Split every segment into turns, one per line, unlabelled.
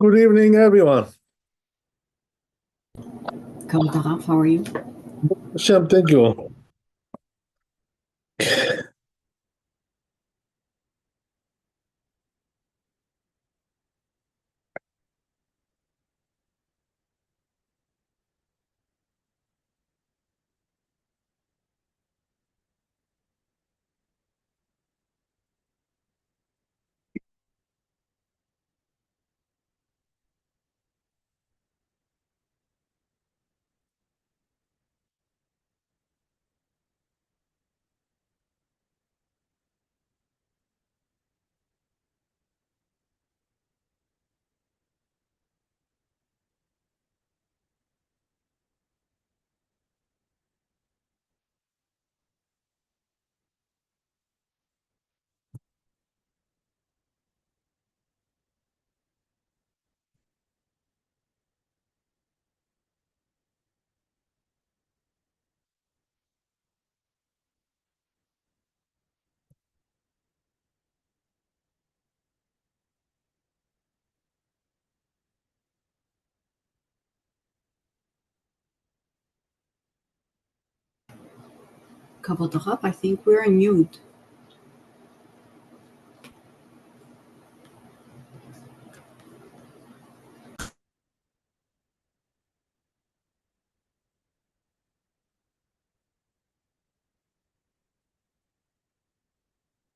Good evening, everyone.
Kavod Arav, how are you?
Hashem, thank you.
Kavod Arav, I think we're on mute.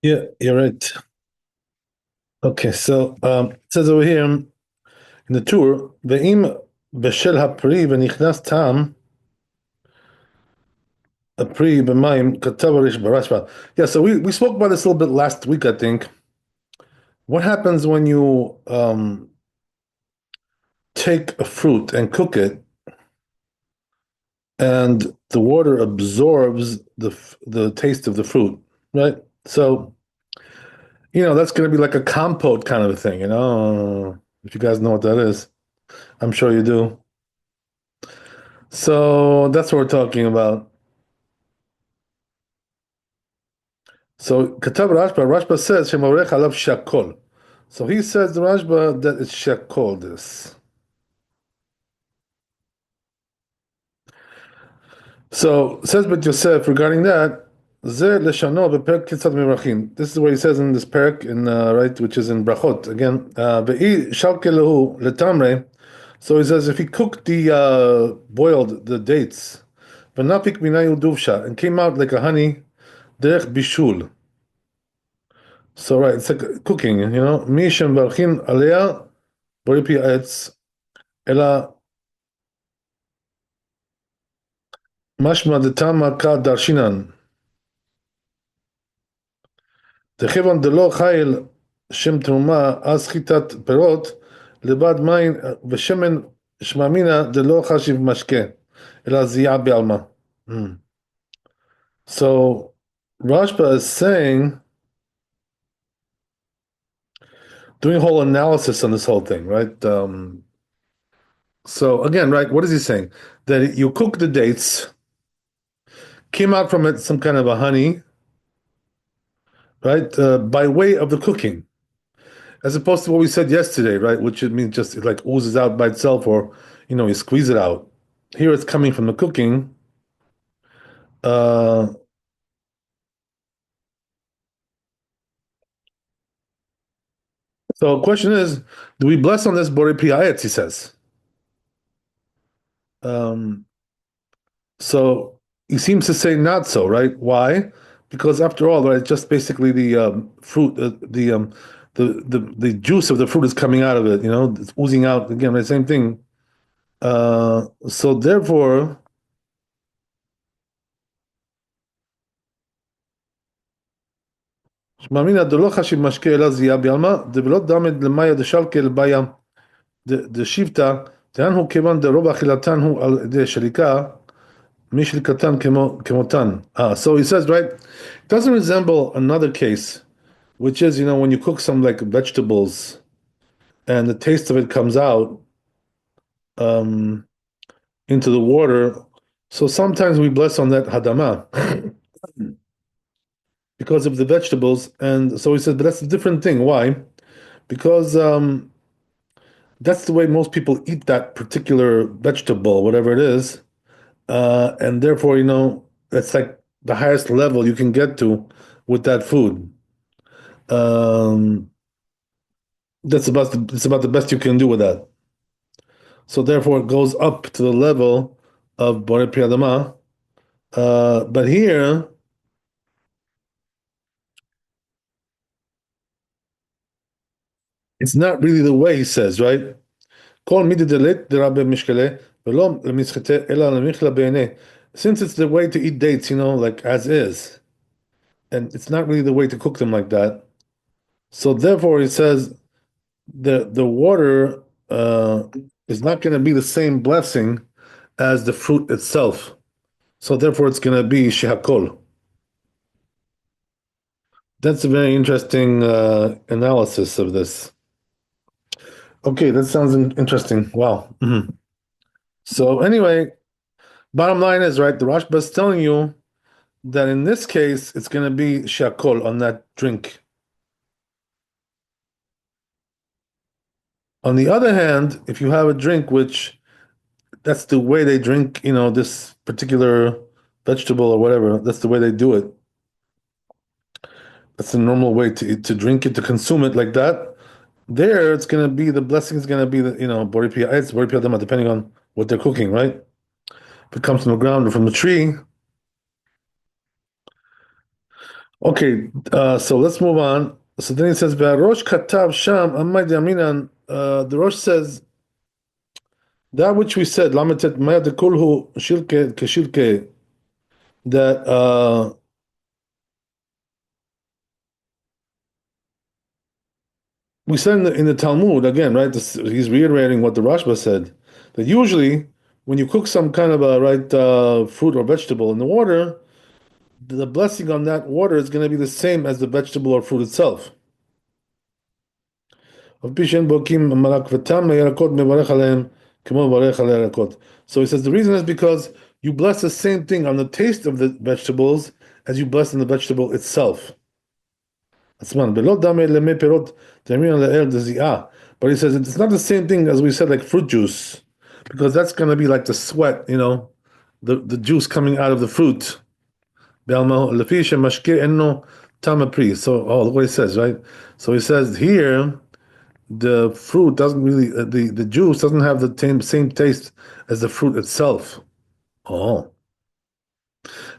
Yeah, you're right. Okay, so it says over here in the tour, Ve'im b'shel ha'pri v'nichnas tam ha'pri b'mayim katav harish barashva. Yeah, so we spoke about this a little bit last week, I think. What happens when you take a fruit and cook it, and the water absorbs the taste of the fruit, right? So that's going to be like a compote kind of a thing, if you guys know what that is. I'm sure you do. So that's what we're talking about. So Katav Rashba says Shemorech Alav Shakol. So he says the Rashba that it's Shakol this. So says Bet Yosef regarding that. Ze leshano beperk kitzad mirachin. This is what he says in this perk in right, which is in Brachot again. Ve'i shalkelahu letamre. So he says if he cooked boiled the dates, v'nafik minayu duvsha, and came out like a honey, derech bishul. So right, it's like cooking, Mi shemvarchin aliyah boripi etz ela mashma detama ka darshinan. דכיוון דלא חייל שם תרומה אז חיטת פירות לבד מים ושמן שמאמינא דלא חשיב משקה אלא זיעה בעלמא. So Rashba is saying, doing a whole analysis on this whole thing, right? So again, right, what is he saying? That you cook the dates, came out from it some kind of a honey, right? By way of the cooking, as opposed to what we said yesterday, right? Which it means just it like oozes out by itself, or you squeeze it out. Here it's coming from the cooking. Uh, so the question is, do we bless on this Borei Piayetz, he says. Um, so he seems to say not so, right? Why? Because after all, right, it's just basically the fruit, the juice of the fruit is coming out of it, it's oozing out again, the same thing. So therefore, מאמינה דלא חשיב משקה אלא זיעה בעלמא, דבלא דמד למאיה דשלקה לבעיה דשיבתא, דהן הוא כיוון דרוב אכילתן הוא על ידי שריקה, משריקתן כמותן. So he says, right, it doesn't resemble another case, which is, when you cook some like vegetables and the taste of it comes out into the water. So sometimes we bless on that hadama. because of the vegetables. And so he said, but that's a different thing. Why? Because that's the way most people eat that particular vegetable, whatever it is. And therefore, it's like the highest level you can get to with that food. Um, it's about the best you can do with that. So therefore, it goes up to the level of Borei Pri Adama. But here, it's not really the way he says, right? כל מידי דלית דרבה במשקלה, ולא למסחטה, אלא למיכלה בעיני. Since it's the way to eat dates, like as is, and it's not really the way to cook them like that. So therefore, he says the water is not going to be the same blessing as the fruit itself. So therefore, it's going to be shehakol. That's a very interesting analysis of this. Okay, that sounds interesting. Wow. Mhm. So anyway, bottom line is right. The Rashba is telling you that in this case it's going to be shakol on that drink. On the other hand, if you have a drink which that's the way they drink, this particular vegetable or whatever, that's the way they do it. That's the normal way to drink it, to consume it like that. There, it's going to be the blessing is going to be the boripia etz, boripia dama, depending on what they're cooking, right? If it comes from the ground or from the tree. Okay, so let's move on. So then he says, "Rosh katav sham amay yaminan." The Rosh says that which we said, "Lamitet maya dekulhu shilke keshilke," that we said in the Talmud again, right? He's reiterating what the Rashba said that usually when you cook some kind of a fruit or vegetable in the water, the blessing on that water is going to be the same as the vegetable or fruit itself. So he says the reason is because you bless the same thing on the taste of the vegetables as you bless on the vegetable itself. But he says it's not the same thing as we said, like fruit juice, because that's going to be like the sweat, the juice coming out of the fruit. So, look what he says, right? So he says here, the fruit doesn't really, the juice doesn't have the same taste as the fruit itself. Oh.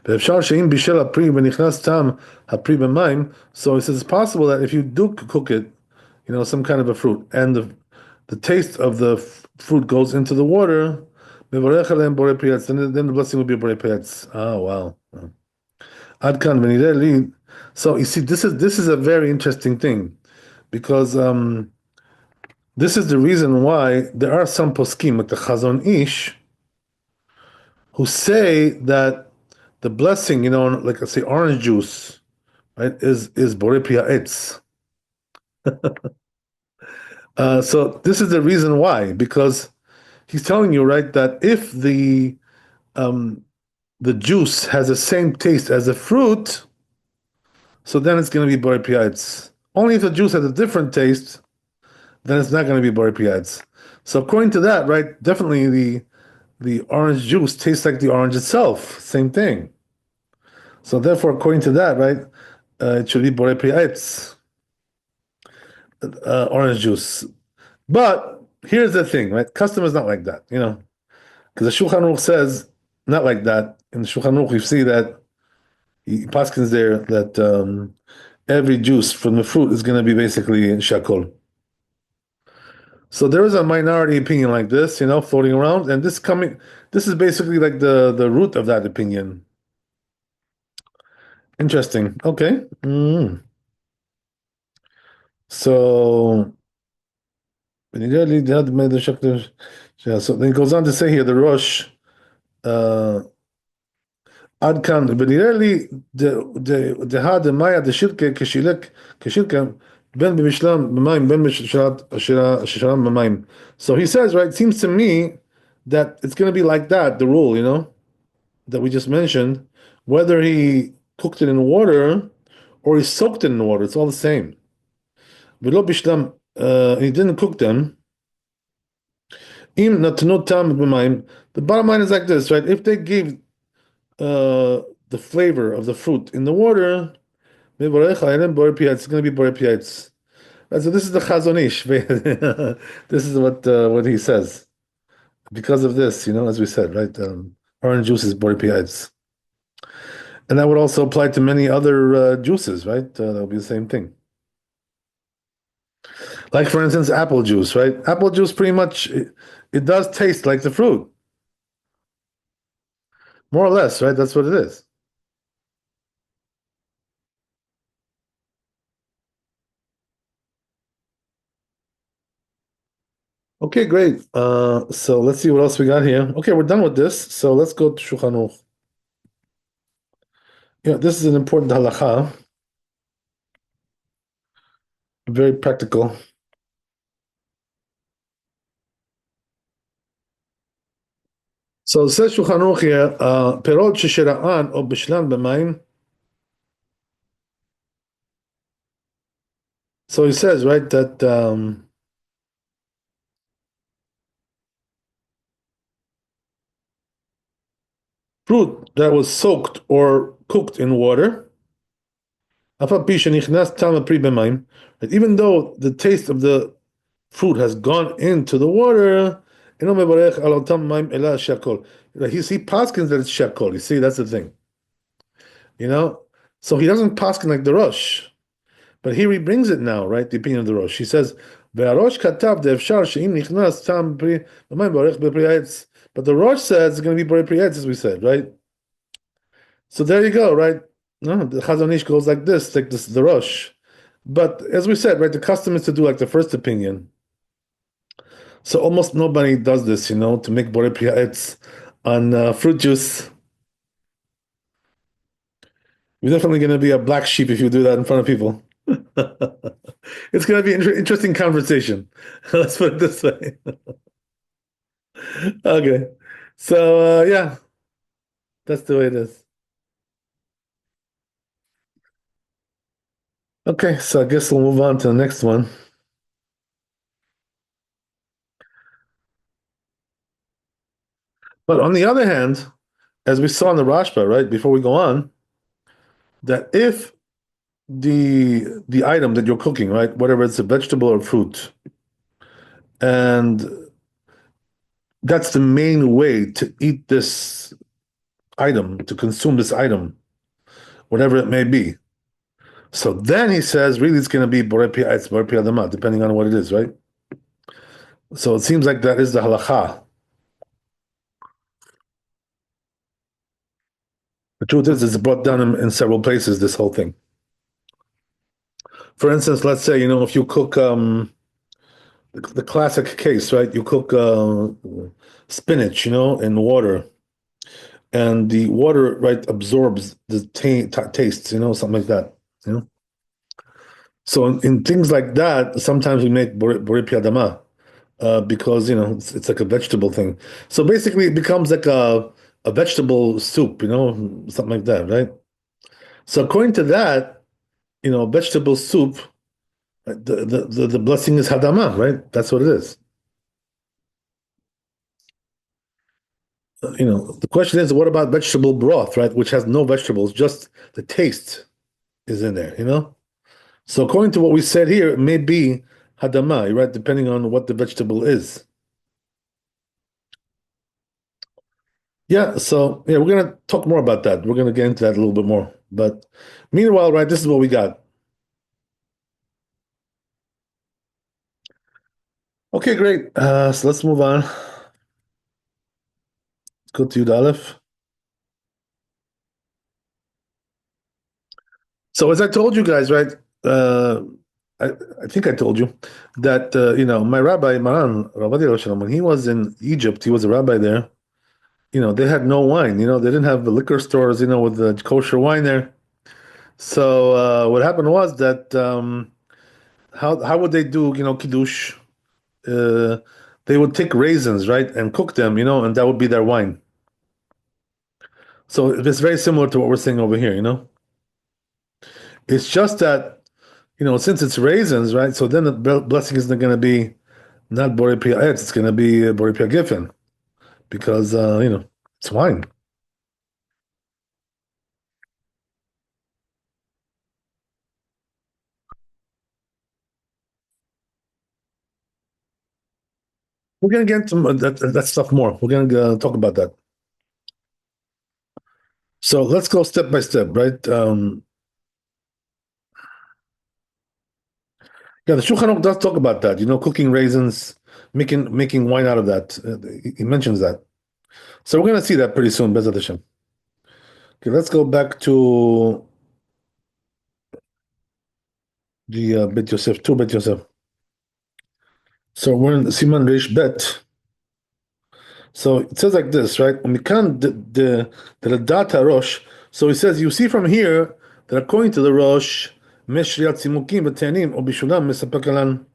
ואפשר שאם בישל הפרי ונכנס טעם הפרי במים, so he says it's possible that if you do cook it, some kind of a fruit, and the taste of the fruit goes into the water, מברך עליהם בורא פרי עץ, then the blessing will be בורא פרי עץ. Oh, wow. עד כאן ונראה לי. So you see, this is a very interesting thing, because this is the reason why there are some poskim, like the Chazon Ish, who say that the blessing, like I say, orange juice, right, is borei pri ha'etz. So this is the reason why, because he's telling you, right, that if the juice has the same taste as the fruit, so then it's going to be borei pri ha'etz. Only if the juice has a different taste, then it's not going to be borei pri ha'etz. So according to that, right, definitely the orange juice tastes like the orange itself, same thing. So therefore, according to that, right, it should be borei pri ha'etz, orange juice. But here's the thing, right? Custom is not like that, because the Shulchan Aruch says not like that. In the Shulchan Aruch, you see that he paskins there that every juice from the fruit is going to be basically shakol. So there is a minority opinion like this, floating around, and this is basically like the root of that opinion. Interesting. Okay. So so then it goes on to say here the Rosh עד כאן, ונראה לי דהה דמאיה דשילקה כשילקה בין במשלם במים בין בשלם במים. So he says, right, it seems to me that it's going to be like that, the rule, that we just mentioned, whether he cooked it in water or he's soaked in water. It's all the same. V'lo bishlam, he didn't cook them. Im natnu tam b'mayim. The bottom line is like this, right? If they gave the flavor of the fruit in the water, it's going to be borei pietz. So this is the Chazon Ish. This is what he says. Because of this, as we said, right? Orange juice is borei pietz. And that would also apply to many other juices, right? That would be the same thing. Like, for instance, apple juice, right? Apple juice pretty much, it does taste like the fruit. More or less, right? That's what it is. Okay, great. So let's see what else we got here. Okay, we're done with this. So let's go to Shulchan Aruch. Yeah, this is an important halacha, very practical. So it says Shulchan Aruch here, perot sheshira'an o bishlan b'mayim. So he says, right, that fruit that was soaked or cooked in water, that even though the taste of the fruit has gone into the water, he paskins that it's shakol. You see, that's the thing. So he doesn't paskin like the Rosh, but here he brings it now, right? The opinion of the Rosh. He says, "Ve'arosh katav de'efshar she'im nichnas tam pri b'mayim barech b'pri'etz." But the Rosh says it's going to be pri'etz, as we said, right? So there you go, right? No, the Chazon Ish goes like this, like this, the Rosh. But as we said, right, the custom is to do like the first opinion. So almost nobody does this, to make borei pri'etz on fruit juice. You're definitely going to be a black sheep if you do that in front of people. It's going to be an interesting conversation. Let's put it this way. Okay. So, yeah, that's the way it is. Okay, so I guess we'll move on to the next one. But on the other hand, as we saw in the Rashba, right, before we go on, that if the item that you're cooking, right, whether it's a vegetable or fruit, and that's the main way to eat this item, to consume this item, whatever it may be. So then he says, really, it's going to be borei pi'etz, borei pi'adama, depending on what it is, right? So it seems like that is the halacha. The truth is, it's brought down in several places, this whole thing. For instance, let's say, if you cook the classic case, right? You cook spinach, in water, and the water, right, absorbs the tastes, something like that, So in things like that, sometimes we make borei piadama because it's like a vegetable thing. So basically, it becomes like a vegetable soup, something like that, right? So according to that, vegetable soup, the blessing is hadama, right? That's what it is. The question is, what about vegetable broth, right? Which has no vegetables, just the taste is in there. So according to what we said here, it may be hadama, right? Depending on what the vegetable is. Yeah, so yeah, we're gonna talk more about that. We're gonna get into that a little bit more. But meanwhile, right, this is what we got. Okay, great. So let's move on. Let's go to Yud Aleph. So as I told you guys, right? I think I told you that my rabbi Maran Rabbi Yosef, when he was in Egypt, he was a rabbi there. They had no wine. They didn't have the liquor stores. With the kosher wine there. So what happened was that how would they do kiddush? Uh, they would take raisins, right, and cook them, and that would be their wine. So it's very similar to what we're saying over here. It's just that, since it's raisins, right? So then the blessing isn't going to be not Borei Pri Etz, it's going to be Borei Pri Giffen because, it's wine. We're going to get into that stuff more. We're going to talk about that. So let's go step by step, right? Yeah, the Shulchan Aruch does talk about that. Cooking raisins, making wine out of that. He mentions that. So we're going to see that pretty soon, Bezat Hashem. Okay, let's go back to the Bet Yosef, to Bet Yosef. So we're in Siman Reish Bet. So it says like this, right? Umikan the data Rosh. So he says, you see from here that according to the Rosh, Meshriat Simukim B'Tanim or Bishulam Mesapakalan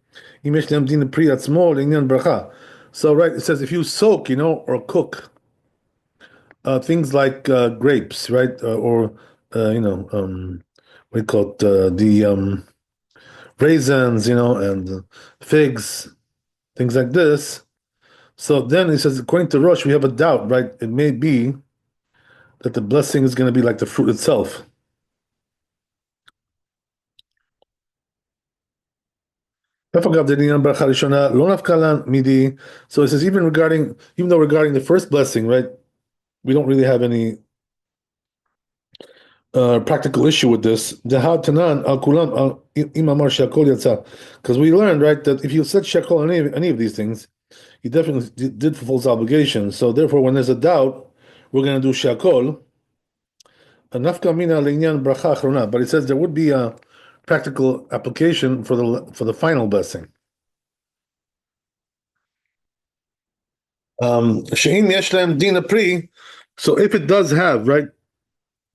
Imesh Lem Din Pri Atzmo Le'inyan Bracha. So right, it says if you soak, or cook things like grapes, right, or what do you call it, the raisins, and figs, things like this. So then he says, according to Rosh, we have a doubt, right? It may be that the blessing is going to be like the fruit itself. So it says even though regarding the first blessing, right, we don't really have any practical issue with this. Because we learned, right, that if you said shekel on any of these things, he definitely did fulfill his obligation. So therefore, when there's a doubt, we're going to do shekel. But it says there would be a practical application for the final blessing. So if it does have, right,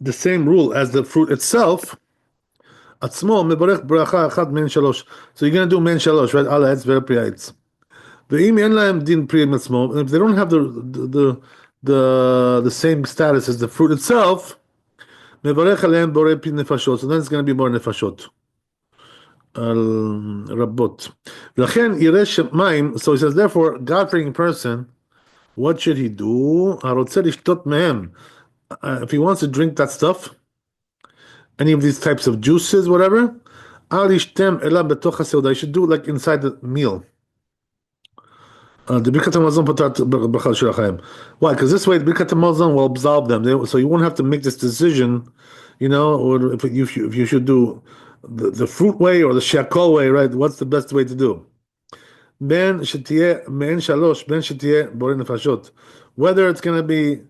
the same rule as the fruit itself, so you're gonna do men shalosh, right? Ala etz ve'pri etz. If they don't have the same status as the fruit itself, so then it's going to be more nefashot. Rabot. So he says, therefore, God-fearing person, what should he do? If he wants to drink that stuff, any of these types of juices, whatever, he should do it like inside the meal. Why? Because this way the Birkat Hamazon will absolve them. So you won't have to make this decision, or if you should do the fruit way or the shakol way, right? What's the best way to do? Whether it's going to be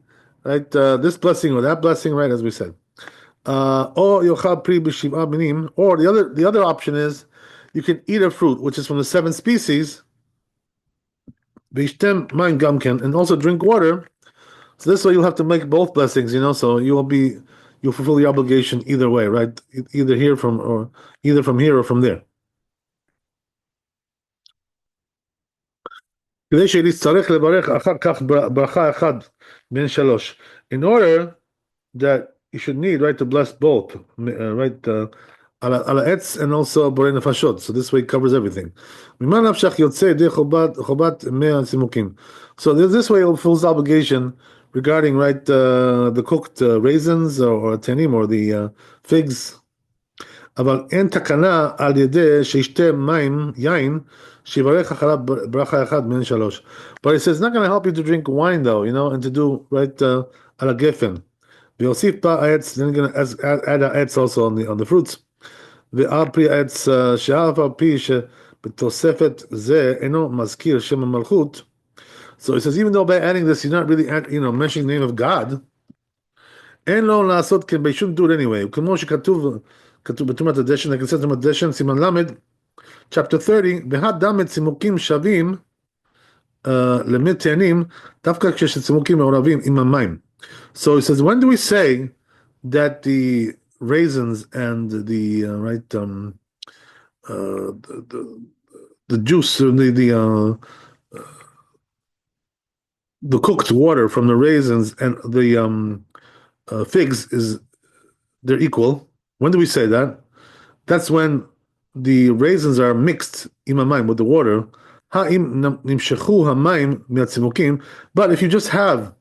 right this blessing or that blessing, right? As we said, or the other option is you can eat a fruit which is from the 7 species. And also drink water. So this way you'll have to make both blessings, so you'll fulfill your obligation either way, right? Either from here or from there. In order that you should need, right, to bless both, right, ala etz and also borei nefashot. So this way it covers everything. So this way it fulfills obligation regarding, right, the cooked raisins or tanim or the figs. אבל אין תקנה על ידי שישתה מים, יין, שיברך אחריו ברכה אחד מן 3. But it says it's not going to help you to drink wine though, and to do, right, על הגפן. ויוסיף בה העץ, then going to add העץ also on the fruits. ועל פרי העץ, שאף על פי שבתוספת זה אינו מזכיר שם המלכות. So it says even though by adding this, you're not really, mentioning the name of God, אין לו לעשות כן, but you shouldn't do it anyway. כמו שכתוב בתרומת הדשן, like it says בתרומת הדשן, סימן למד, chapter 30, והדמת צימוקים שווים למי תאנים, דווקא כשצימוקים מעורבים עם המים. So it says, when do we say that the raisins and the the juice, the cooked water from the raisins and the figs they're equal? When do we say that? That's when the raisins are mixed imamayim with the water. Ha'im nimshechu hamayim miatzimukim. But if you just have,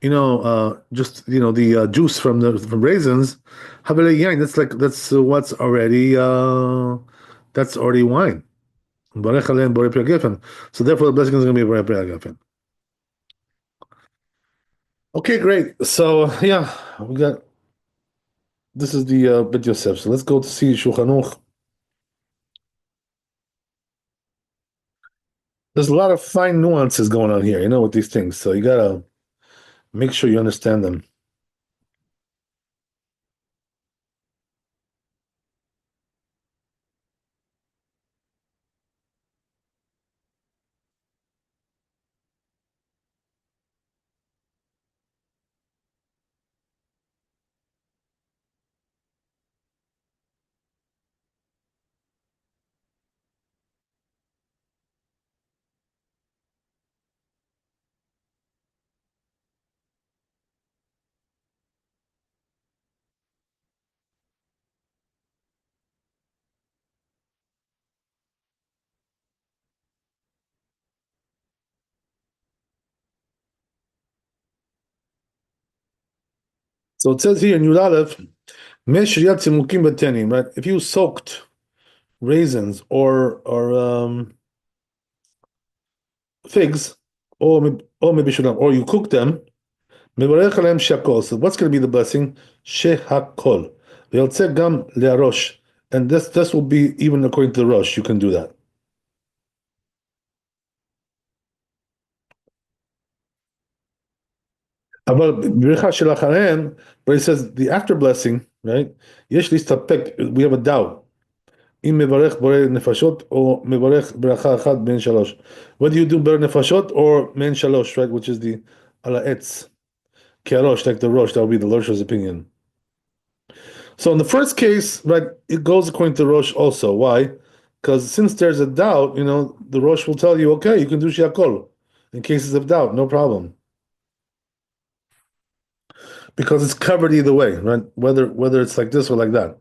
just the juice from raisins, havele yain. That's already wine. Barech aleim borei pri hagafen. So therefore, the blessing is going to be borei pri hagafen. Okay, great. So yeah, we got this is the Bet Yosef. So let's go to see Shulchan Aruch. There's a lot of fine nuances going on here, with these things. So you gotta make sure you understand them. So it says here in Yud Aleph, "Mesh riyat tzimukim b'tenim," right? If you soaked raisins or figs, or maybe shouldn't, or you cook them, mevarech aleim shakol. So what's going to be the blessing? Shehakol. V'yotze gam le'arosh, and this will be even according to the Rosh. You can do that. But he says the after blessing, right? Yesh listapek. We have a doubt. אם מברך בורא נפשות או מברך ברכה אחת בין שלוש. Whether you do בר נפשות or בין שלוש, right? Which is the על העץ. כהראש, like the Rosh, that would be the Rosh's opinion. So in the first case, right, it goes according to Rosh also. Why? Because since there's a doubt, the Rosh will tell you, okay, you can do Shiakol in cases of doubt, no problem. Because it's covered either way, right? Whether it's like this or like that.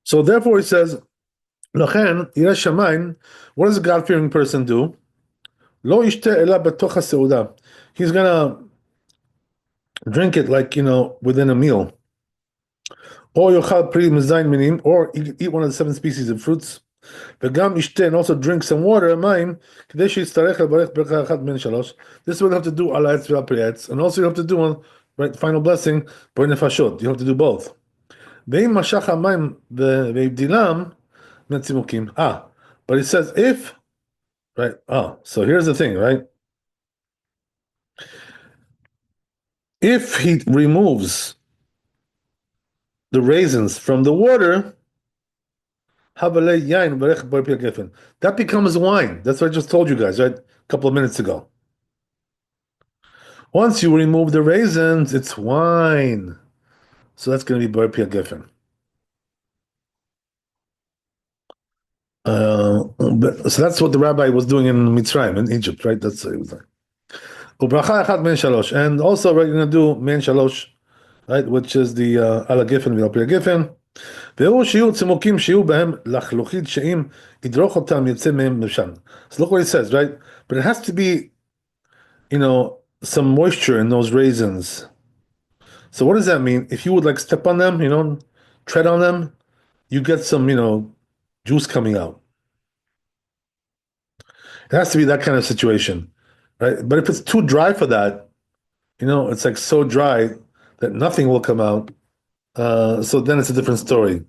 So therefore, he says, "Lachen yireh shamayim." What does a God-fearing person do? Lo yishte ela betoch haseuda. He's gonna drink it like within a meal. Or yochal pri mezayin minim, or eat one of the 7 species of fruits. V'gam yishte, and also drink some water, mayim, k'dei shitzarech levarech bercha achat ben shalosh. This is what you have to do al ha'etz v'al pri ha'etz, and also you have to do one right final blessing bor nefashot. You have to do both. Ve'im mashach hamayim ve'ibdilam metzimukim. But it says if right. So here's the thing, right? If he removes the raisins from the water, that becomes wine. That's what I just told you guys, right? A couple of minutes ago. Once you remove the raisins, it's wine. So that's going to be Bar Pia Geffen. So that's what the rabbi was doing in Mitzrayim, in Egypt, right? That's what it was like. And also we're going to do men shalosh, right? Which is the ala Geffen v'al Pia Geffen. והוא שיהיו צימוקים שיהיו בהם לחלוכית שאם ידרוך אותם יצא מהם מבשן. So look what it says, right? But it has to be, some moisture in those raisins. So what does that mean? If you would like step on them, tread on them, you get some, juice coming out. It has to be that kind of situation, right? But if it's too dry for that, it's like so dry that nothing will come out. So then it's a different story.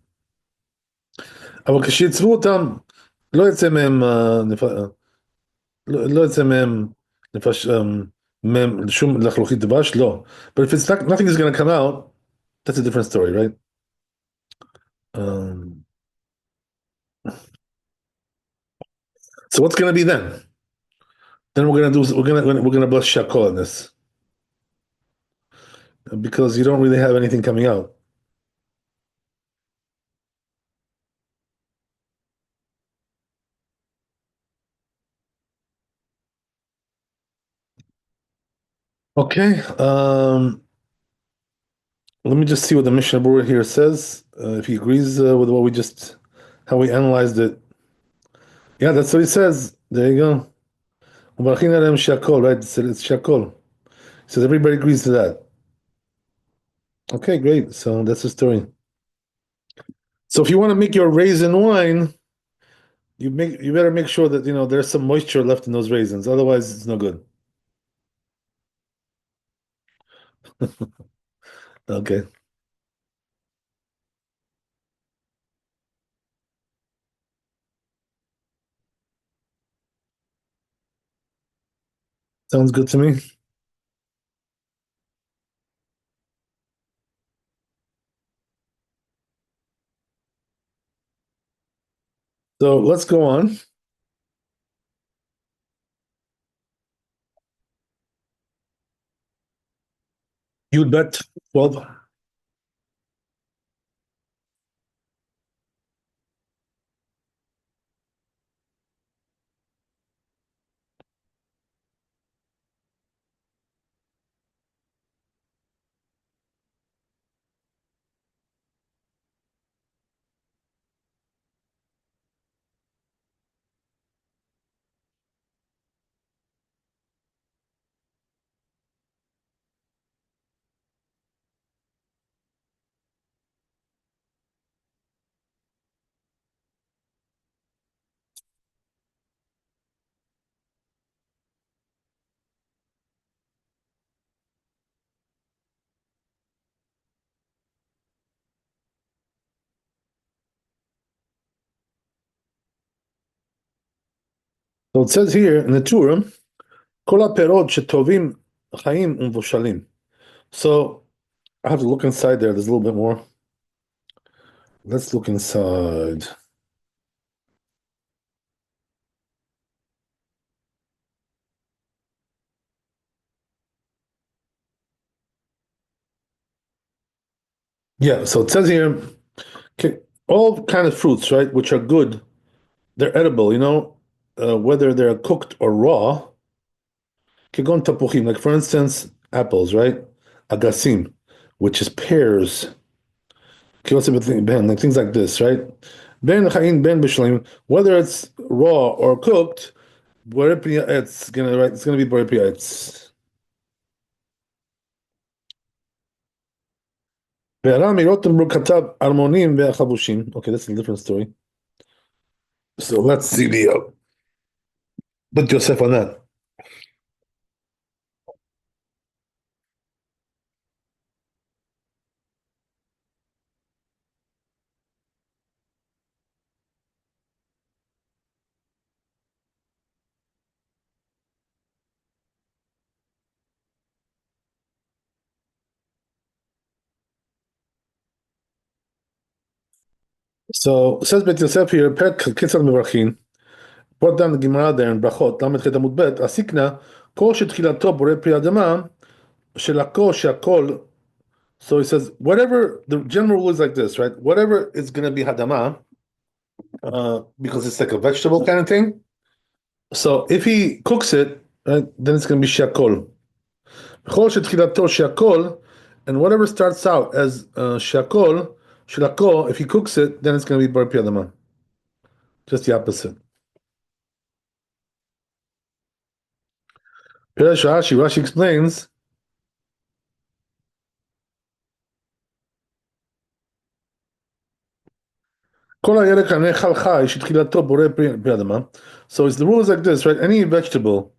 אבל כשיצבו אותם, לא יצא מהם, לא יצא מהם שום לחלוכית דבש, לא. But if it's nothing is going to come out, that's a different story, right? So what's going to be then? Then we're going to bless shakol in this because you don't really have anything coming out. Okay. Let me just see what the Mishnah Berurah here says. If he agrees with what we just, how we analyzed it. Yeah, that's what he says. There you go. U'barachin alem shakol, right? It's shakol. He says everybody agrees to that. Okay, great. So that's the story. So if you want to make your raisin wine, you better make sure that there's some moisture left in those raisins. Otherwise, it's no good. Okay, sounds good to me. So let's go on. You bet 12. So it says here in the Torah, Kol haperot shetovim chaim umvoshalim. So I have to look inside there. There's a little bit more. Let's look inside. Yeah, so it says here, okay, all kind of fruits, right, which are good, they're edible, whether they're cooked or raw. Kegon tapuchim, like for instance, apples, right? Agasim, which is pears. Ben, like things like this, right? Ben chayin ben b'shleim, whether it's raw or cooked, it's gonna be borei priya. Okay, that's a different story. So let's see but Yosef on that. So says Bet Yosef here, Perek Kitzad Mevarchin, brought down the Gemara there in Brachot, Lamed Chet Amud Bet, Asikna, Kol Shetchilato Borei Pri Adama, Shelako Shakol. So he says, whatever, the general rule is like this, right? Whatever is going to be Hadama, because it's like a vegetable kind of thing. So if he cooks it, right, then it's going to be Shakol. Kol Shetchilato Shakol, and whatever starts out as Shakol, Shelako, if he cooks it, then it's going to be Borei Pri Adama. Just the opposite. Rashi explains, so it's the rule is like this, right? Any vegetable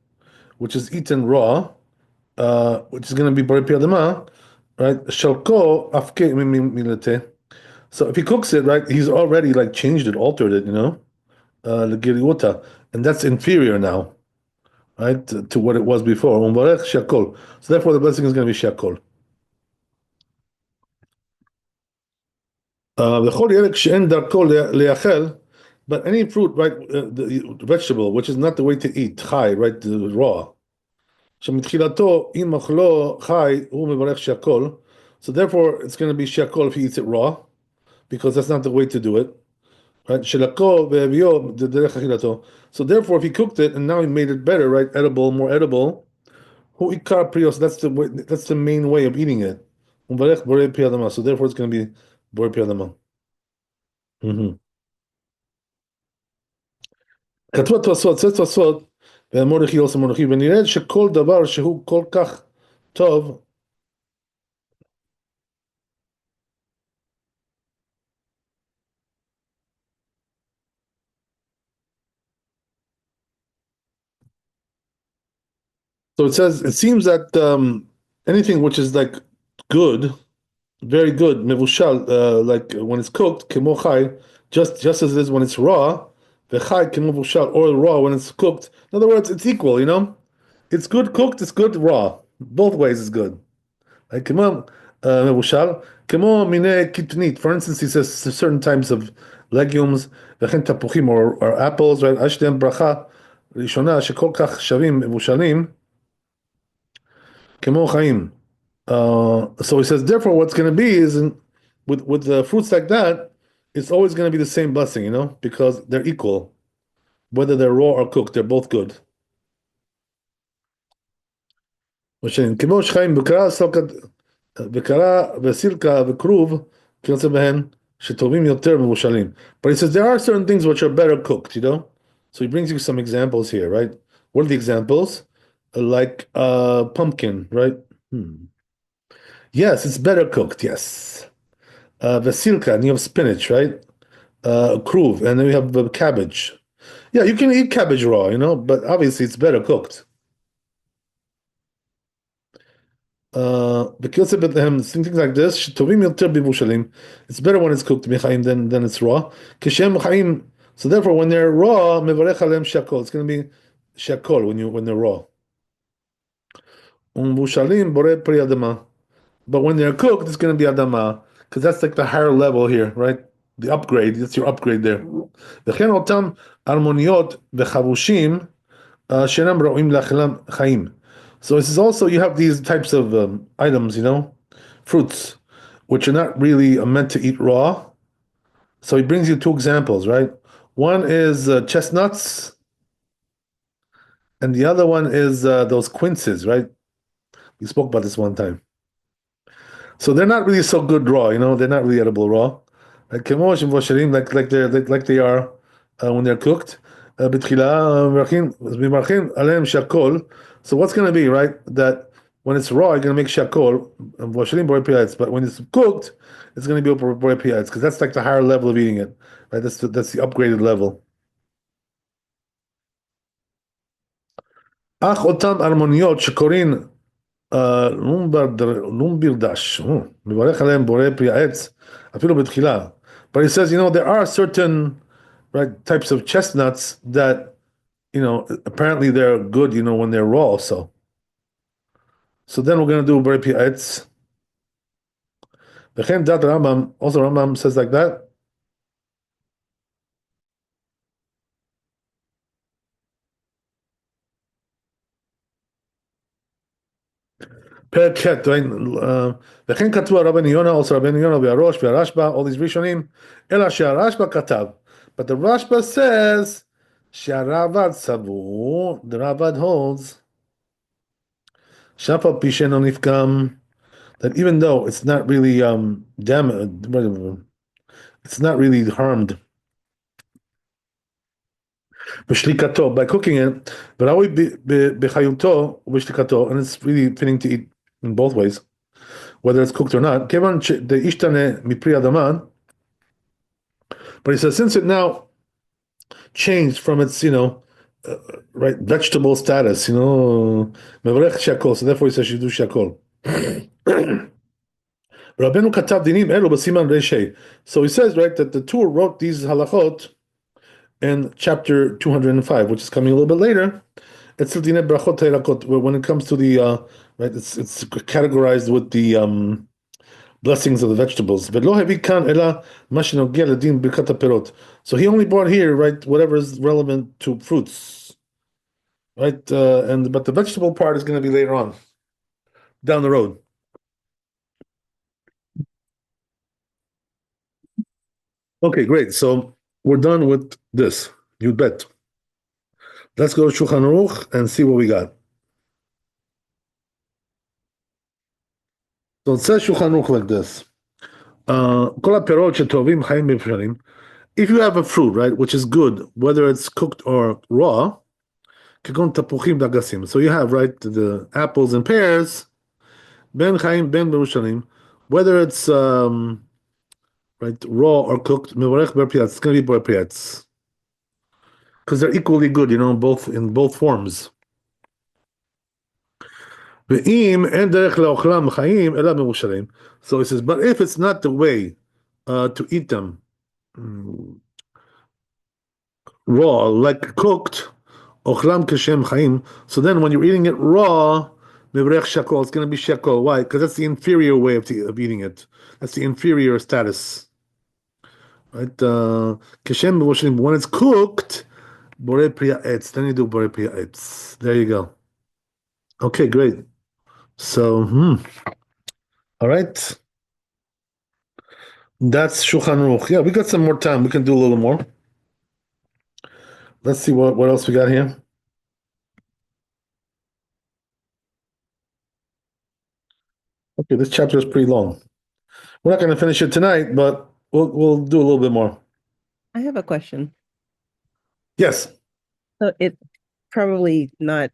which is eaten raw, which is going to be borei pi adama, right? Shalko afke milete. So if he cooks it, right, he's already like changed it, altered it, legiriuta, and that's inferior now, right, to what it was before. So therefore, the blessing is going to be shakol. V'chol yerek she'en darko le'achel, but any fruit, right, the vegetable, which is not the way to eat, chai, right, the raw. שמתחילתו, אם אכלו חי, הוא מברך שהכל. So therefore, it's going to be shakol if he eats it raw, because that's not the way to do it. Right? Shelako ve'eviyo derech achilато. So therefore, if he cooked it and now he made it better, right, edible, more edible, hu ikar prios. That's the way, that's the main way of eating it. Umbarech Borei Pi Adama. So therefore it's going to be Borei Pi Adama. כתוב התוספות, זה תוספות, ומורדכי עושה מורדכי, ונראה שכל דבר שהוא כל כך טוב, so it says, it seems that anything which is like good, very good, mevushal, like when it's cooked, כמו חי, just as it is when it's raw, וחי כמו מבושל, or raw when it's cooked. In other words, it's equal, you know? It's good cooked, it's good raw. Both ways is good. Like, כמו מבושל, כמו מיני קטנית. For instance, he says certain types of legumes, וכן תפוחים or apples, right? יש להם ברכה ראשונה שכל כך שווים מבושלים, כמו חיים. So he says, therefore, what's going to be is with the fruits like that, it's always going to be the same blessing, you know, because they're equal. Whether they're raw or cooked, they're both good. כמו שחיים בקרה וסילקה וכרוב, כיוצא בהן, שטובים יותר מבושלים. But he says there are certain things which are better cooked, you know? So he brings you some examples here, right? What are the examples? Like pumpkin, right? Yes, it's better cooked, yes. Vasilka, and you have spinach, right? Kruv, and then we have cabbage. Yeah, you can eat cabbage raw, you know, but obviously it's better cooked. Because things like this, שטובים יותר בבושלים. It's better when it's cooked מחיים than it's raw. כשהם חיים, so therefore when they're raw, מברך עליהם שהכל. It's going to be שהכל when they're raw. ומבושלים בורא פרי אדמה. But when they're cooked, it's going to be adama, because that's like the higher level here, right? The upgrade, that's your upgrade there. וכן אותם ארמוניות וחבושים שאינם ראויים לאכילם חיים. So this is also, you have these types of items, you know, fruits, which are not really meant to eat raw. So he brings you two examples, right? One is chestnuts, and the other one is those quinces, right? We spoke about this one time. So they're not really so good raw, you know, they're not really edible raw. Like like they are when they're cooked. בתחילה מברכים עליהם שהכל. So what's going to be, right? That when it's raw, you're going to make שהכל, מבשלים בורא פי העץ. But when it's cooked, it's going to be בורא פי העץ, because that's like the higher level of eating it, right? That's the upgraded level. אך אותם ארמוניות שקוראים לומבירדש, מברך עליהם בורא פרי העץ, אפילו בתחילה. But he says, you know, there are certain right types of chestnuts that, you know, apparently they're good, you know, when they're raw also. So then we're going to do בורא פרי העץ. וכן דת רמב"ם, also Rambam says like that. פרק ח', וכן כתבו רבנו יונה, also רבנו יונה והראש והרשב"א, all these ראשונים, אלא שהרשב"א כתב. But the Rashba says, שהרב"ד סבור, the Ravad holds, שאף על פי שאינו נפגם, that even though it's not really it's not really harmed, בשליקתו, by cooking it, וראוי בחיותו ובשליקתו, and it's really fitting to eat in both ways, whether it's cooked or not, כיוון דאישתנה מפרי אדמה, but he says, since it now changed from its, you know, right, vegetable status, you know, מברך שהכל, so therefore he says שידעו שהכל. רבנו כתב דינים אלו בסימן רש"י. So he says, right, that the Tur wrote these halachot in chapter 205, which is coming a little bit later. It's דיני ברכות הירקות, when it comes to the, right, it's categorized with the blessings of the vegetables. ולא הביא כאן אלא מה שנוגע לדין ברכת הפירות. So he only brought here, right, whatever is relevant to fruits, right, but the vegetable part is going to be later on, down the road. Okay, great. So we're done with this. You bet. Let's go to Shulchan Aruch and see what we got. So it says Shulchan Aruch like this. כל הפירות שטובים חיים מבשלים. If you have a fruit, right, which is good, whether it's cooked or raw, כגון תפוחים ואגסים. So you have, right, the apples and pears, בין חיים בין מבושלים, whether it's right, raw or cooked, מברך בר פריעץ. It's going to be בר פריעץ. Because they're equally good, both in both forms. ואם אין דרך לאוכלם חיים, אלא מבושלים. So he says, but if it's not the way to eat them raw, like cooked, ochlam kashem chaim. So then when you're eating it raw, mevrech shakol, it's going to be shakol. Why? Because that's the inferior way of eating it. That's the inferior status. Right? Kashem mevoshlim. When it's cooked, borei priya etz. Then you do borei priya etz. There you go. Okay, great. So, all right. That's Shulchan Aruch. Yeah, we got some more time. We can do a little more. Let's see what else we got here. Okay, this chapter is pretty long. We're not going to finish it tonight, but we'll do a little bit more.
I have a question.
Yes.
So it's probably not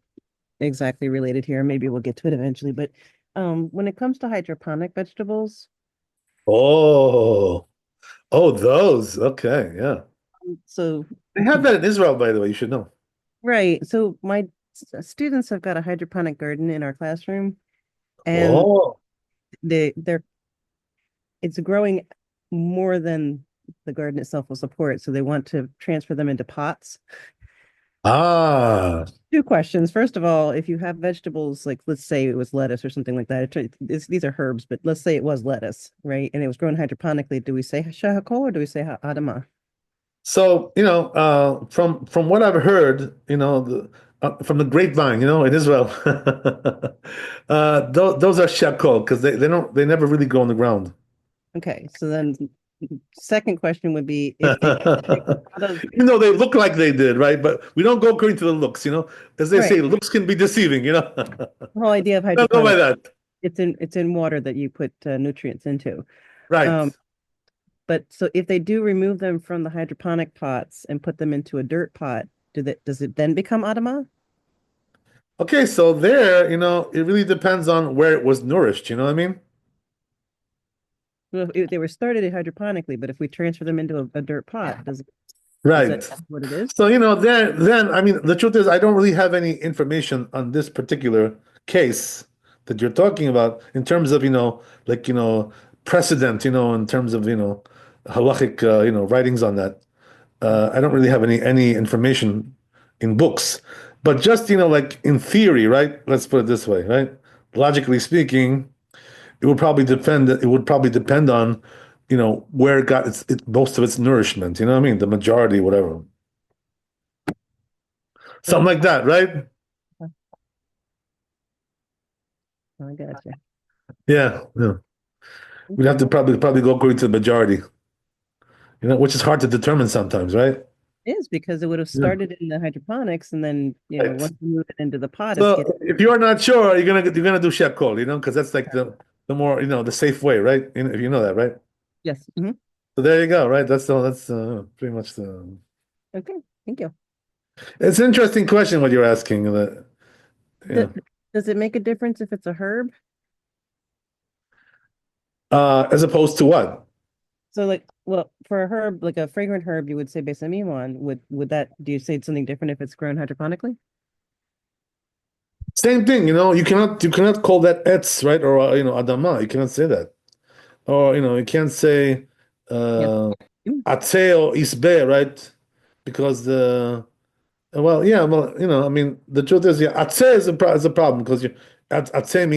exactly related here. Maybe we'll get to it eventually. But when it comes to hydroponic vegetables,
Oh, those. Okay, yeah.
so
They have that in Israel, by the way. You should know.
right. So my students have got a hydroponic garden in our classroom, and
Oh,
they're it's growing more than the garden itself will support. So they want to transfer them into pots.
ah.
Two questions. First of all, if you have vegetables, like let's say it was lettuce or something like that, these are herbs, but let's say it was lettuce, right? And it was grown hydroponically. Do we say shahakol or do we say adama?
So, from what I've heard, from the grapevine, in Israel, those are shakol because they never really grow on the ground.
Okay, so then second question would be if they take a lot of
Even though they look like they did, right? But we don't go according to the looks, As they say,
right,
looks can be deceiving,
the whole idea of
Don't go by
hydroponics,
that.
it's in water that you put nutrients into.
Right.
But so if they do remove them from the hydroponic pots and put them into a dirt pot, does it then become adama?
Okay, so there, it really depends on where it was nourished, you know what I mean?
Well, they were started hydroponically, but if we transfer them into a dirt pot, is
Right.
that what it is?
So, then, I mean, the truth is, I don't really have any information on this particular case that you're talking about in terms of, like, precedent, in terms of, halachic, writings on that. I don't really have any information in books, but just, like in theory, right? Let's put it this way, right? Logically speaking, it would probably depend on, where it got most of its nourishment. You know what I mean? The majority, whatever. Something like that, right?
I gotcha.
Yeah, yeah. We'd have to probably go according to the majority, which is hard to determine sometimes, right?
It is because it would have
Yeah.
started in the hydroponics, and then
Right.
once you move it into the pot, it's
So
getting
if you're not sure, you're gonna do shakol, because that's like the more the safe way, right? If you know that, right?
yes.
So there you go, right? That's pretty much the.
Okay, thank you.
It's an interesting question what you're asking. Yeah.
Does it make a difference if it's a herb?
As opposed to what?
So like, well, for a herb, like a fragrant herb, you would say besamimon. Would that, do you say it's something different if it's grown hydroponically?
Same thing, you cannot call that etz, right? Or adama. You cannot say that. Or you can't say
Yeah.
atze or isbe, right? Because I mean, the truth is, yeah, atze is a problem because atze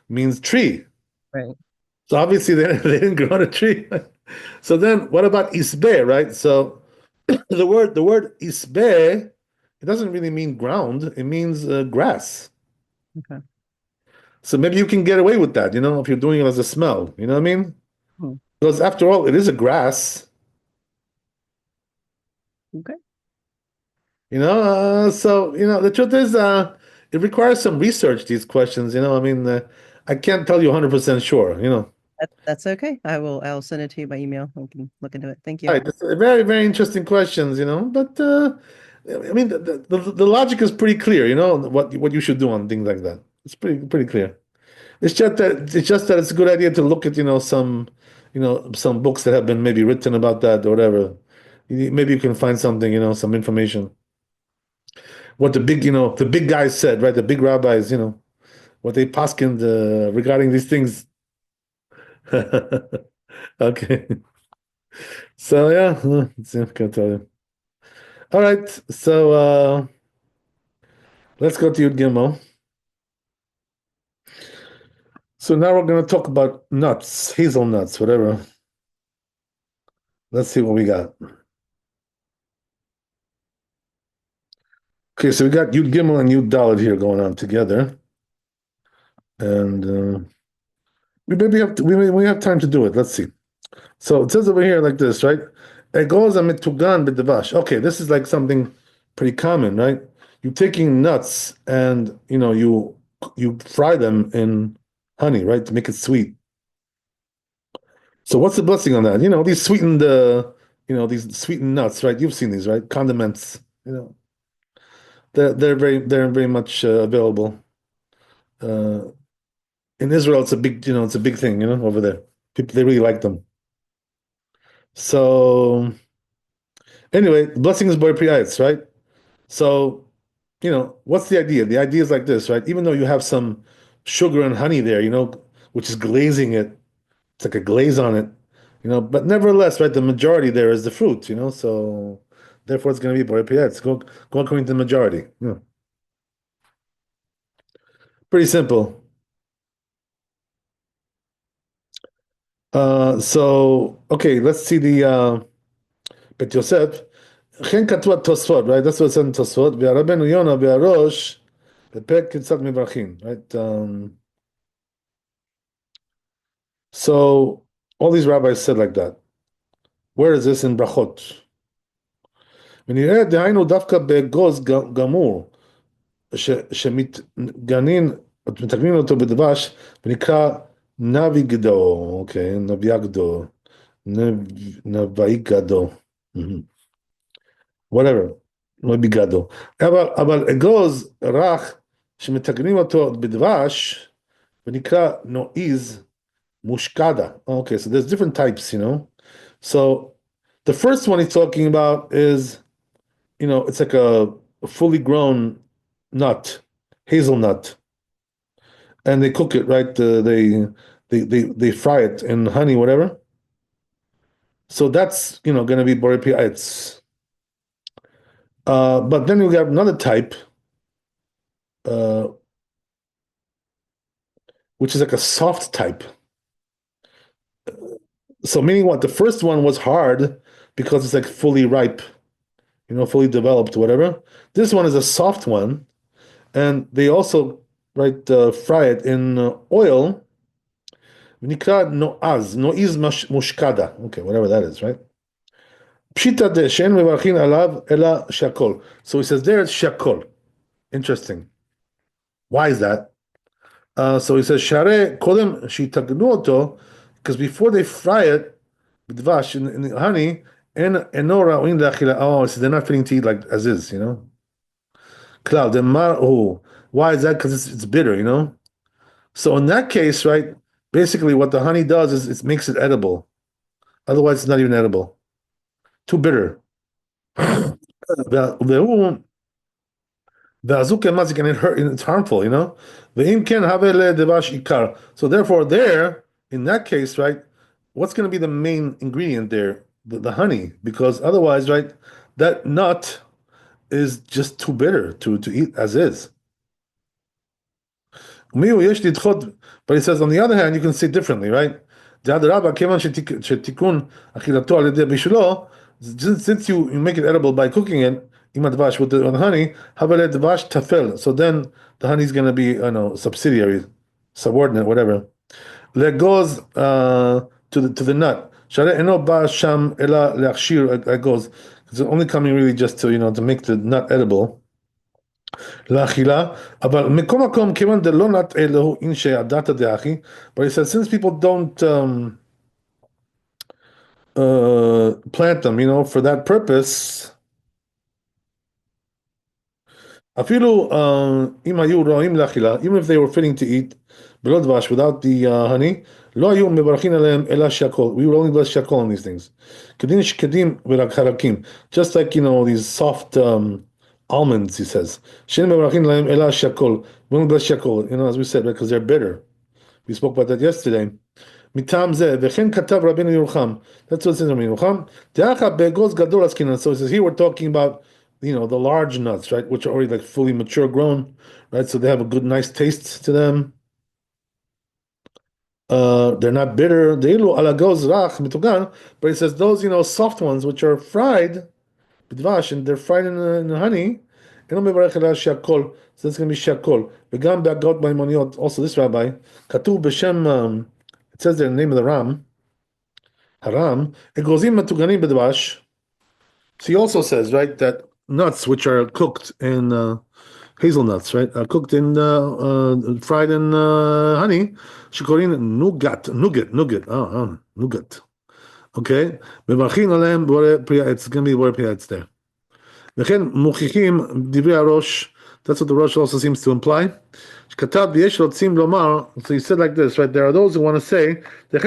means tree.
Right.
So obviously they didn't grow on a tree. So then what about isbe, right? So the word isbe, it doesn't really mean ground, it means grass.
Okay.
So maybe you can get away with that, if you're doing it as a smell, you know what I mean?
Hmm.
Because after all, it is a grass,
Okay.
so the truth is, it requires some research, these questions, I mean, I can't tell you 100% sure, you know.
That's okay. I'll send it to you by email. We can look into it. Thank you.
Right, it's a very, very interesting questions, you know. But I mean, the logic is pretty clear, you know, what you should do on things like that. It's pretty clear. It's just that it's a good idea to look at, some books that have been maybe written about that or whatever. Maybe you can find something, some information. What the big guys said, right? The big rabbis, what they paskined regarding these things. Okay. So yeah, let's see, I can tell you. All right, so let's go to Yud Gimel. So now we're going to talk about nuts, hazelnuts, whatever. Let's see what we got. Okay, so we got Yud Gimel and Yud Dalet here going on together, and we have time to do it. Let's see. So it says over here like this, right? Egoz amitugan b'devash. Okay, this is like something pretty common, right? You're taking nuts and you fry them in honey, right, to make it sweet. So what's the blessing on that? These sweetened nuts, right? You've seen these, right? Condiments, they're very much available. Uh, in Israel, it's a big thing, over there. People they really like them. So anyway, blessing is boy priyates, right? So what's the idea? The idea is like this, right? Even though you have some sugar and honey there, which is glazing it, it's like a glaze on it, but nevertheless, right? The majority there is the fruit, so therefore it's going to be boy priyates. Go according to the majority. Pretty simple. So okay, let's see the Bet Yosef. Chen katu Tosfot, right? That's what it says in Tosfot. V'Rabbeinu Yona v'Arosh בפרק קצת מברכים, right? So all these rabbis said like that. Where is this in Brachot? ונראה דהיינו דווקא בגוז גמור, מתקנים אותו בדבש, ונקרא נביגדו, אוקיי, נביגדו, נביגדו, whatever, נביגדו. אבל אגוז רך, שמתקנים אותו בדבש, ונקרא נועיז, mushkada. Okay, so there's different types, So the first one he's talking about is, it's like a fully grown nut, hazelnut, and they cook it, right? They fry it in honey, whatever. So that's going to be borei pi'aitz. But then we have another type, which is like a soft type. So meaning what? The first one was hard because it's like fully ripe, fully developed, whatever. This one is a soft one, and they also fry it in oil. V'nikra no'az, no'iz mushkada. Okay, whatever that is, right? Pshita de she'en mevarchin alav ela shakol. So he says there it's shakol. Interesting. Why is that? So he says share kodem shitagnu oto, because before they fry it, b'dvash in the honey, oh, so they're not fitting to eat like as is, Cloud, why is that? Because it's bitter, So in that case, right, basically what the honey does is it makes it edible. Otherwise, it's not even edible. Too bitter. It's harmful, So therefore, there, in that case, right, what's going to be the main ingredient there? The honey, because otherwise, right, that nut is just too bitter to eat as is. But he says, on the other hand, you can see differently, right? Since you make it edible by cooking it, with the honey, so then the honey is going to be, subsidiary, subordinate, whatever. That goes to the nut. It's only coming really just to to make the nut edible. לאכילה, אבל מכל מקום, כיוון דלא נטעה לו אינשי הדתא דאחי, but he said, since people don't plant them, for that purpose, אפילו אם היו ראויים לאכילה, even if they were fitting to eat, בלא דבש, without the honey, לא היו מברכים עליהם אלא שהכל. We would only bless שהכל on these things. כדין שקדים ורק חרקים. Just like, these soft almonds, he says. שאין מברכים עליהם אלא שהכל. We only bless שהכל, as we said, right, because they're bitter. We spoke about that yesterday. מטעם זה, וכן כתב רבינו ירוחם. That's what it says in ירוחם. דאחא באגוז גדול עסקינן. So it says here we're talking about the large nuts, right, which are already like fully mature grown, right? So they have a good, nice taste to them. They're not bitter. But it says those, soft ones, which are fried, bidvash, and they're fried in the honey. So that's going to be shakol. Also, this rabbi, katuv b'shem, it says there the name of the Ram, Haram, egozim matuganim b'dvash. So he also says, right, that nuts which are cooked in hazelnuts, right, are cooked in fried in honey. Shikorin nougat. Nougat. Okay, mevarchin alem bore priya. It's going to be bore priya. It's there. V'chen muchichim divrei harosh. That's what the Rosh also seems to imply. Shkatav v'yesh rotzim lomar. So he said like this, right? There are those who want to say that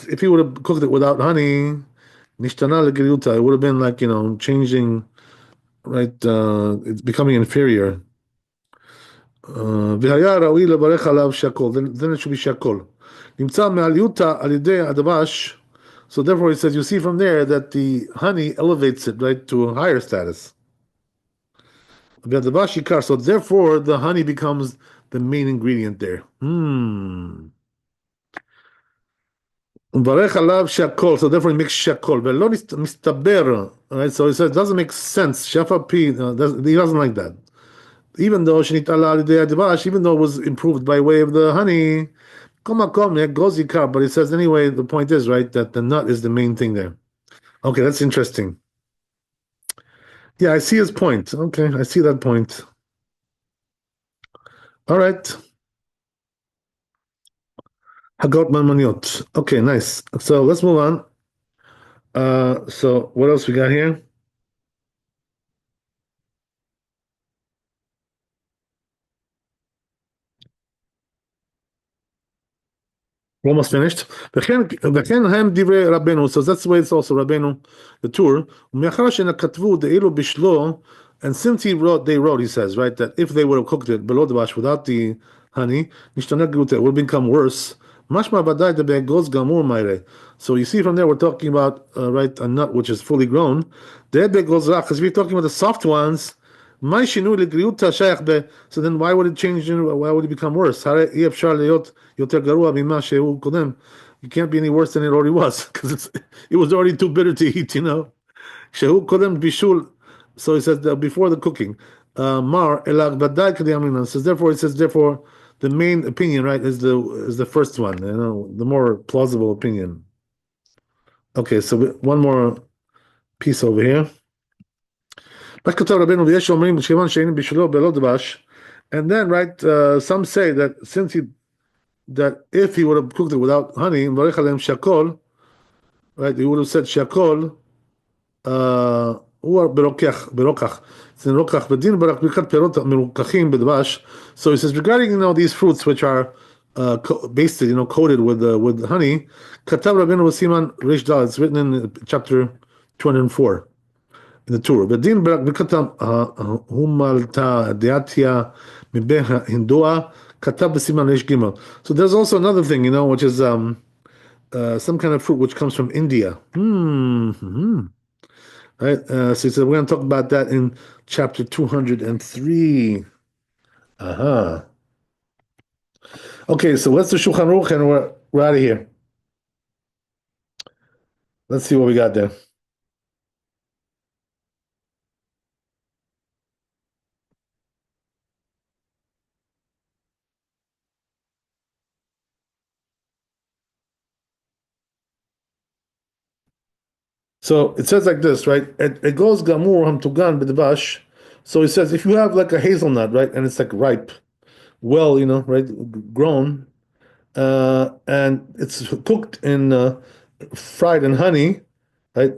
if he would have cooked it without honey, nishtana legiriuta, it would have been like changing, right? It's becoming inferior. V'haya raui levarech alav shakol. Then it should be shakol. Nimtza me'aliuta alidei adavash. So therefore, he says, you see from there that the honey elevates it right to a higher status. So therefore, the honey becomes the main ingredient there. So therefore, he makes shakol. Right? So he says it doesn't make sense. He doesn't like that. Even though even though it was improved by way of the honey, but he says anyway, the point is, right, that the nut is the main thing there. Okay, that's interesting. Yeah, I see his point. Okay, I see that point. All right. Hagot Manmaniot. Okay, nice. So let's move on. So what else we got here? We're almost finished. So that's the way it's also Rabbeinu, the tour. And since they wrote, he says, right, that if they would have cooked it below the bash without the honey, it would become worse. So you see from there, we're talking about, right, a nut which is fully grown. Because we're talking about the soft ones. So then why would it change? Why would it become worse? You can't be any worse than it already was because it was already too bitter to eat, So he says that before the cooking. So therefore, it says therefore the main opinion, right, is the first one, the more plausible opinion. Okay, so one more piece over here. And then, right, some say that if he would have cooked it without honey, right, he would have said shakol, so he says regarding these fruits which are basted, coated with honey, it's written in chapter 204. In the tour. So there's also another thing, which is some kind of fruit which comes from India. Right? So he said we're going to talk about that in chapter 203. Okay, so let's do Shulchan Aruch and we're out of here. Let's see what we got there. So it says like this, right? It goes gamur hamtugan b'dvash So he says if you have like a hazelnut, right, and it's like ripe, well, right, grown, and it's cooked in fried in honey, right?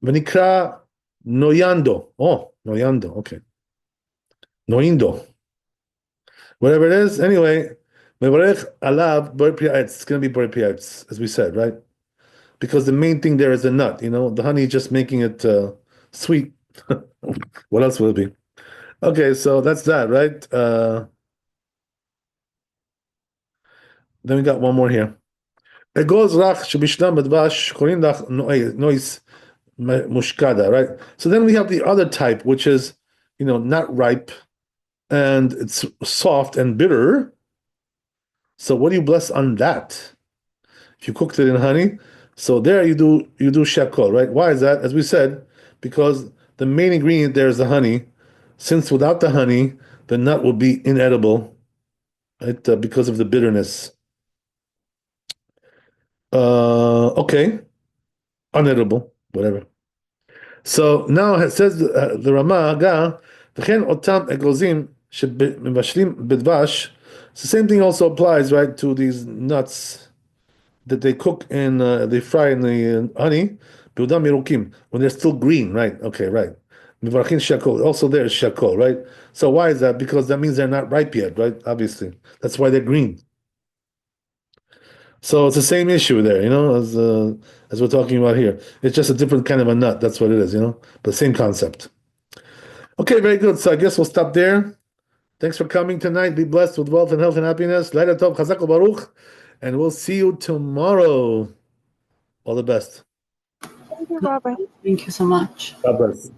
Venikra noyando. Oh, noyando. Okay, noindo. Whatever it is. Anyway, mevarech alav bar pri'atz. It's going to be bar pri'atz, as we said, right? Because the main thing there is the nut. The honey is just making it sweet. What else will it be? Okay, so that's that, right? Then we got one more here. Egoz rach shebishlam bedvash korin lach nois mushkada, right? So then we have the other type, which is, not ripe and it's soft and bitter. So what do you bless on that? If you cooked it in honey, so there you do shakol, right? Why is that? As we said, because the main ingredient there is the honey. Since without the honey, the nut will be inedible, right? Because of the bitterness. Okay, unedible, whatever. So now it says the Rama Aga, v'chen otam egozim shemivashlim bidvash. The same thing also applies, right, to these nuts that they cook in, they fry in the honey, biudam mirukim, when they're still green, right? Okay, right. Mivarchin shakol. Also, there's shakol, right? So why is that? Because that means they're not ripe yet, right? Obviously, that's why they're green. So it's the same issue there, as we're talking about here. It's just a different kind of a nut. That's what it is, but same concept. Okay, very good. So I guess we'll stop there. Thanks for coming tonight. Be blessed with wealth and health and happiness. Laila Tov, Chazak Baruch, and we'll see you tomorrow. All the best.
Thank you, Rabbi.
Thank you so much.
God bless.